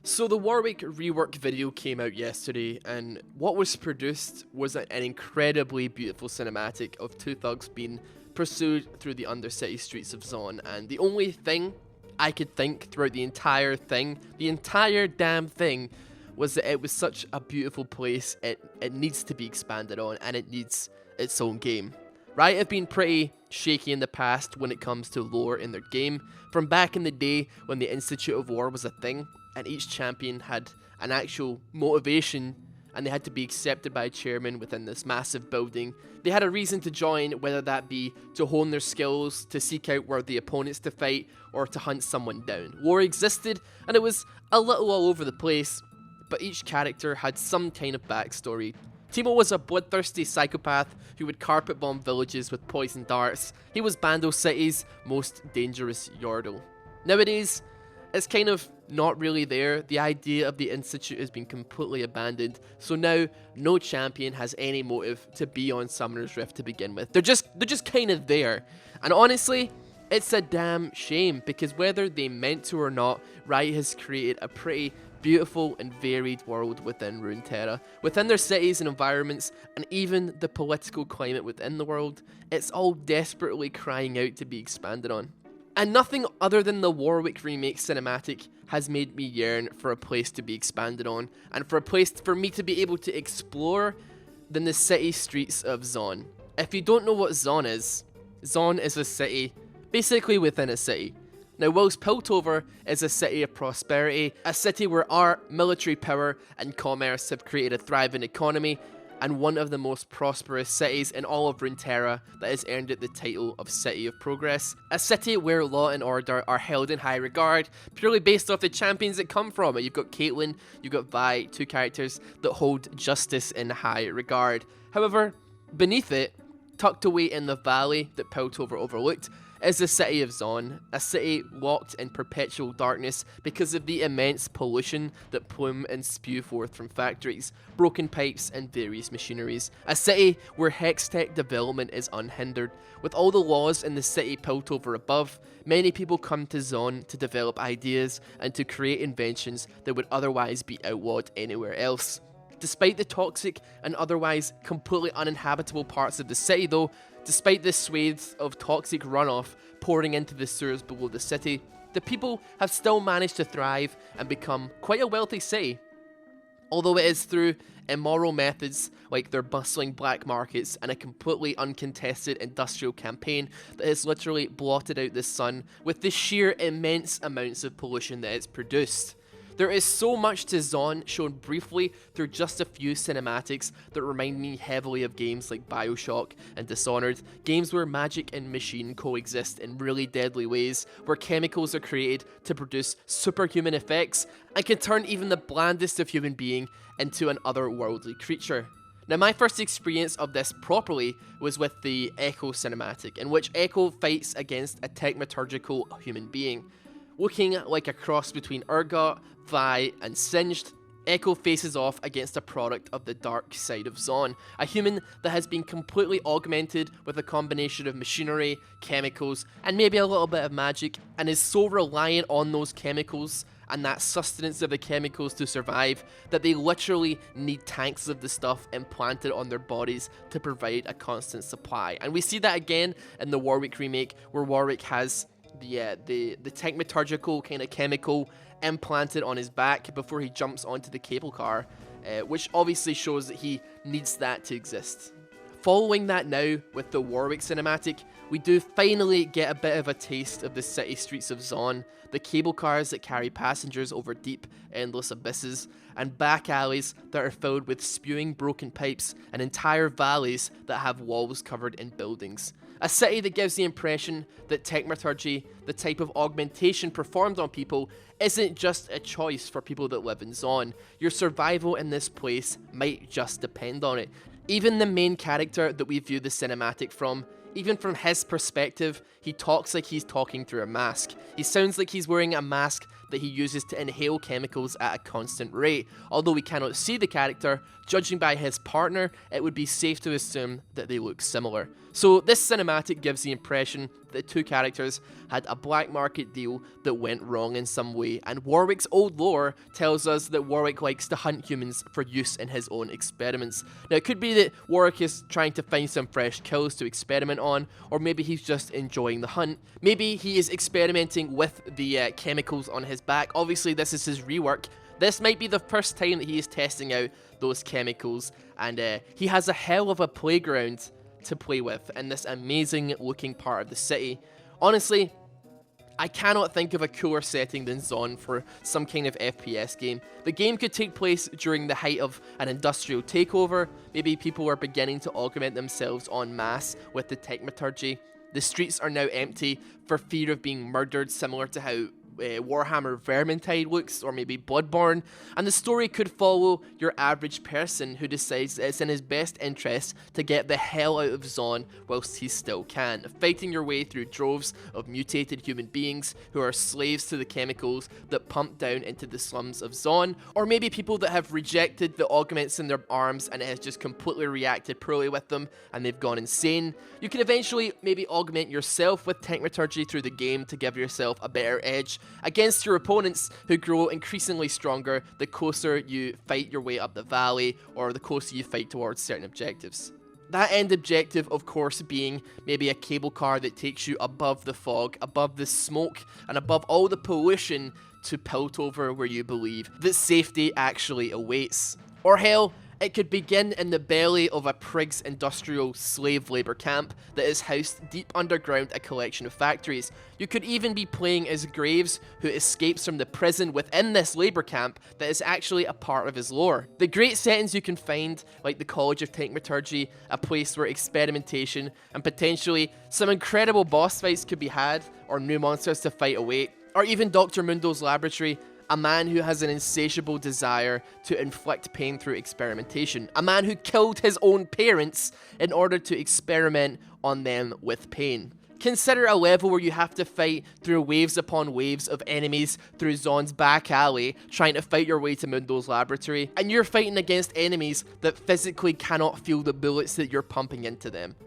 So the Warwick Rework video came out yesterday, and what was produced was an incredibly beautiful cinematic of two thugs being pursued through the undercity streets of Zaun, and the only thing I could think throughout the entire thing, the entire damn thing, was that it was such a beautiful place, it needs to be expanded on, and it needs its own game. Riot have been pretty shaky in the past when it comes to lore in their game, from back in the day when the Institute of War was a thing, and each champion had an actual motivation and they had to be accepted by a chairman within this massive building. They had a reason to join, whether that be to hone their skills, to seek out worthy opponents to fight, or to hunt someone down. War existed, and it was a little all over the place, but each character had some kind of backstory. Timo was a bloodthirsty psychopath who would carpet bomb villages with poison darts. He was Bando City's most dangerous yordle. Nowadays, it's kind of not really there. The idea of the Institute has been completely abandoned, so now no champion has any motive to be on Summoner's Rift to begin with. They're just kind of there. And honestly, it's a damn shame, because whether they meant to or not, Riot has created a pretty beautiful and varied world within Runeterra. Within their cities and environments, and even the political climate within the world, it's all desperately crying out to be expanded on. And nothing other than the Warwick Remake cinematic has made me yearn for a place to be expanded on, and for a place for me to be able to explore than the city streets of Zaun. If you don't know what Zaun is a city, basically within a city. Now, whilst Piltover is a city of prosperity, a city where art, military power, and commerce have created a thriving economy, and one of the most prosperous cities in all of Runeterra that has earned it the title of City of Progress. A city where law and order are held in high regard, purely based off the champions that come from it. You've got Caitlyn, you've got Vi, two characters that hold justice in high regard. However, beneath it, tucked away in the valley that Piltover overlooked, is the city of Zaun, a city locked in perpetual darkness because of the immense pollution that plume and spew forth from factories, broken pipes, and various machineries. A city where hextech development is unhindered. With all the laws in the city Piltover above, many people come to Zaun to develop ideas and to create inventions that would otherwise be outlawed anywhere else. Despite the toxic and otherwise completely uninhabitable parts of the city though, despite the swathes of toxic runoff pouring into the sewers below the city, the people have still managed to thrive and become quite a wealthy city. Although it is through immoral methods like their bustling black markets and a completely uncontested industrial campaign that has literally blotted out the sun with the sheer immense amounts of pollution that it's produced. There is so much to Zaun shown briefly through just a few cinematics that remind me heavily of games like Bioshock and Dishonored, games where magic and machine coexist in really deadly ways, where chemicals are created to produce superhuman effects and can turn even the blandest of human being into an otherworldly creature. Now, my first experience of this properly was with the Echo cinematic, in which Echo fights against a techmaturgical human being. Looking like a cross between Urgot, Vi, and Singed, Echo faces off against a product of the dark side of Zaun, a human that has been completely augmented with a combination of machinery, chemicals, and maybe a little bit of magic, and is so reliant on those chemicals and that sustenance of the chemicals to survive that they literally need tanks of the stuff implanted on their bodies to provide a constant supply. And we see that again in the Warwick remake, where Warwick has the techmaturgical kind of chemical implanted on his back before he jumps onto the cable car, which obviously shows that he needs that to exist. Following that now with the Warwick cinematic, we do finally get a bit of a taste of the city streets of Zaun, the cable cars that carry passengers over deep, endless abysses, and back alleys that are filled with spewing broken pipes, and entire valleys that have walls covered in buildings. A city that gives the impression that techmaturgy, the type of augmentation performed on people, isn't just a choice for people that live in Zaun. Your survival in this place might just depend on it. Even the main character that we view the cinematic from, even from his perspective, he talks like he's talking through a mask. He sounds like he's wearing a mask that he uses to inhale chemicals at a constant rate. Although we cannot see the character, judging by his partner, it would be safe to assume that they look similar. So this cinematic gives the impression the two characters had a black market deal that went wrong in some way, and Warwick's old lore tells us that Warwick likes to hunt humans for use in his own experiments. Now, it could be that Warwick is trying to find some fresh kills to experiment on, or maybe he's just enjoying the hunt. Maybe he is experimenting with the chemicals on his back. Obviously, this is his rework. This might be the first time that he is testing out those chemicals, and he has a hell of a playground to play with in this amazing looking part of the city. Honestly, I cannot think of a cooler setting than Zaun for some kind of FPS game. The game could take place during the height of an industrial takeover. Maybe people are beginning to augment themselves en masse with the techmaturgy. The streets are now empty for fear of being murdered, similar to how Warhammer Vermintide looks, or maybe Bloodborne, and the story could follow your average person who decides that it's in his best interest to get the hell out of Zaun whilst he still can, fighting your way through droves of mutated human beings who are slaves to the chemicals that pump down into the slums of Zaun, or maybe people that have rejected the augments in their arms and it has just completely reacted poorly with them and they've gone insane. You can eventually maybe augment yourself with techmaturgy through the game to give yourself a better edge against your opponents, who grow increasingly stronger the closer you fight your way up the valley, or the closer you fight towards certain objectives. That end objective, of course, being maybe a cable car that takes you above the fog, above the smoke, and above all the pollution to Piltover, where you believe that safety actually awaits. Or hell, it could begin in the belly of a prig's industrial slave labour camp that is housed deep underground a collection of factories. You could even be playing as Graves, who escapes from the prison within this labour camp that is actually a part of his lore. The great settings you can find, like the College of Techmaturgy, a place where experimentation and potentially some incredible boss fights could be had, or new monsters to fight await, or even Dr. Mundo's laboratory, a man who has an insatiable desire to inflict pain through experimentation. A man who killed his own parents in order to experiment on them with pain. Consider a level where you have to fight through waves upon waves of enemies through Zaun's back alley, trying to fight your way to Mundo's laboratory, and you're fighting against enemies that physically cannot feel the bullets that you're pumping into them.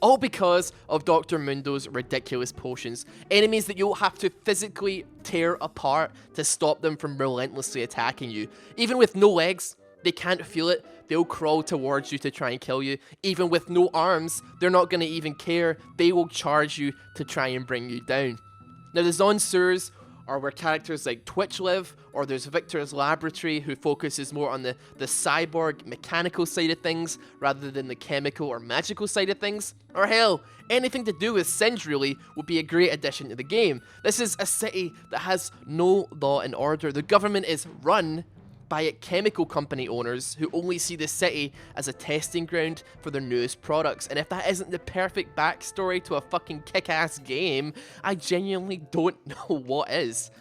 All because of Dr. Mundo's ridiculous potions. Enemies that you'll have to physically tear apart to stop them from relentlessly attacking you. Even with no legs, they can't feel it. They'll crawl towards you to try and kill you. Even with no arms, they're not going to even care. They will charge you to try and bring you down. Now, the Zaun sewers are where characters like Twitch live, or there's Victor's laboratory, who focuses more on the cyborg mechanical side of things rather than the chemical or magical side of things. Or hell, anything to do with Singe really would be a great addition to the game. This is a city that has no law and order. The government is run by chemical company owners who only see the city as a testing ground for their newest products. And if that isn't the perfect backstory to a fucking kick-ass game, I genuinely don't know what is.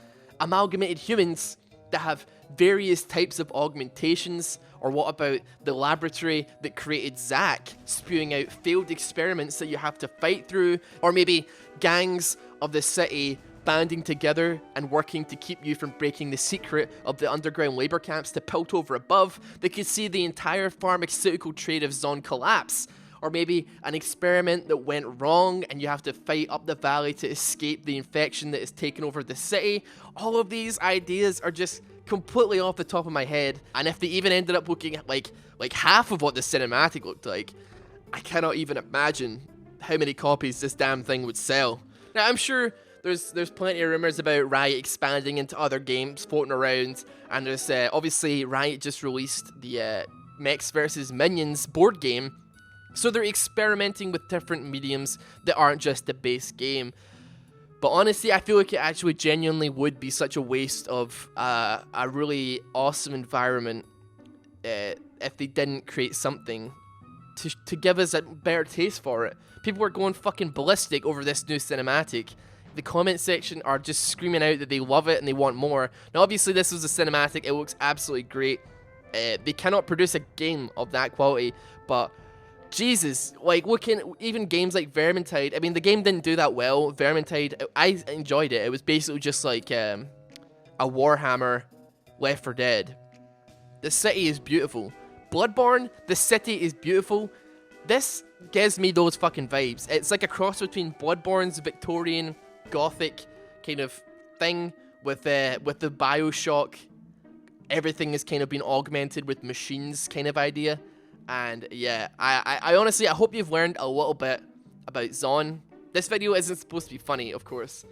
Amalgamated humans that have various types of augmentations, or what about the laboratory that created Zack, spewing out failed experiments that you have to fight through, or maybe gangs of the city banding together and working to keep you from breaking the secret of the underground labour camps to Piltover above. They could see the entire pharmaceutical trade of Zaun collapse. Or maybe an experiment that went wrong and you have to fight up the valley to escape the infection that has taken over the city. All of these ideas are just completely off the top of my head, and if they even ended up looking like half of what the cinematic looked like, I cannot even imagine how many copies this damn thing would sell. Now, I'm sure there's plenty of rumors about Riot expanding into other games floating around, and there's obviously Riot just released the Mechs vs Minions board game, so they're experimenting with different mediums that aren't just the base game. But honestly, I feel like it actually genuinely would be such a waste of a really awesome environment if they didn't create something to give us a better taste for it. People are going fucking ballistic over this new cinematic. The comment section are just screaming out that they love it and they want more. Now, obviously, this was a cinematic. It looks absolutely great. They cannot produce a game of that quality, but Jesus, like, looking, even games like Vermintide, I mean, the game didn't do that well. Vermintide, I enjoyed it. It was basically just like a Warhammer Left 4 Dead. The city is beautiful. Bloodborne, the city is beautiful. This gives me those fucking vibes. It's like a cross between Bloodborne's Victorian Gothic kind of thing with the Bioshock. Everything is kind of been augmented with machines kind of idea. And yeah, I honestly, I hope you've learned a little bit about Zaun. This video isn't supposed to be funny, of course.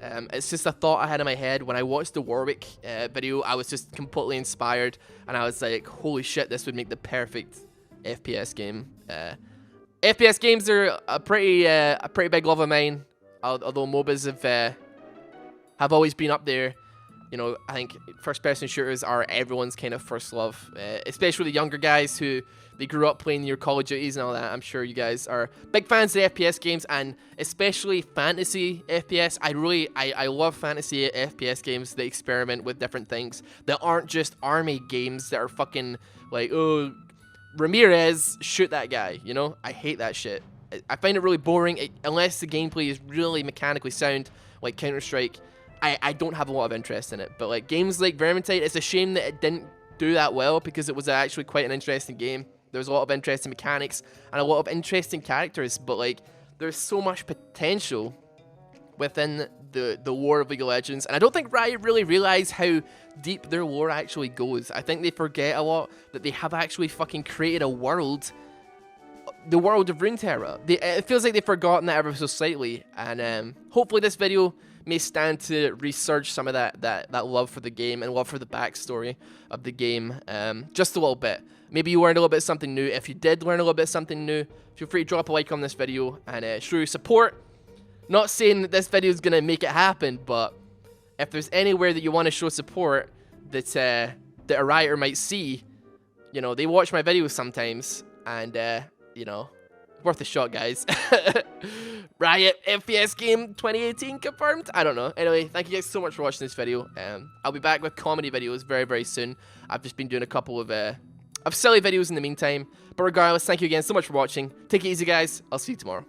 It's just a thought I had in my head when I watched the Warwick video. I was just completely inspired, and I was like, holy shit, this would make the perfect FPS game. FPS games are a pretty big love of mine, although MOBAs have always been up there. You know, I think first-person shooters are everyone's kind of first love, especially the younger guys who they grew up playing your Call of Duties and all that. I'm sure you guys are big fans of FPS games, and especially fantasy FPS. I love fantasy FPS games that experiment with different things that aren't just army games that are fucking like, oh, Ramirez, shoot that guy, you know? I hate that shit. I find it really boring, unless the gameplay is really mechanically sound, like Counter-Strike. I don't have a lot of interest in it. But like games like Vermintide, it's a shame that it didn't do that well, because it was actually quite an interesting game. There was a lot of interesting mechanics and a lot of interesting characters, but like there's so much potential within the lore of League of Legends, and I don't think Riot really realize how deep their lore actually goes. I think they forget a lot that they have actually fucking created a world, the world of Runeterra. It feels like they've forgotten that ever so slightly, and hopefully this video may stand to research some of that love for the game and love for the backstory of the game, just a little bit. Maybe you learned a little bit something new. If you did learn a little bit something new, feel free to drop a like on this video and show your support. Not saying that this video is going to make it happen, but if there's anywhere that you want to show support that a Rioter might see, you know, they watch my videos sometimes, and you know, worth a shot, guys. Riot FPS game 2018 confirmed? I don't know. Anyway, thank you guys so much for watching this video. I'll be back with comedy videos very, very soon. I've just been doing a couple of silly videos in the meantime. But regardless, thank you again so much for watching. Take it easy, guys. I'll see you tomorrow.